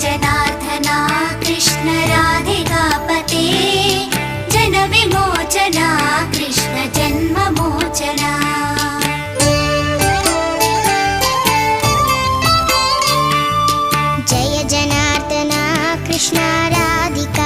जनार्दना Krishna राधिकापते Jan विमोचना Krishna जन्ममोचना। Jai जनार्दना Krishna Radhika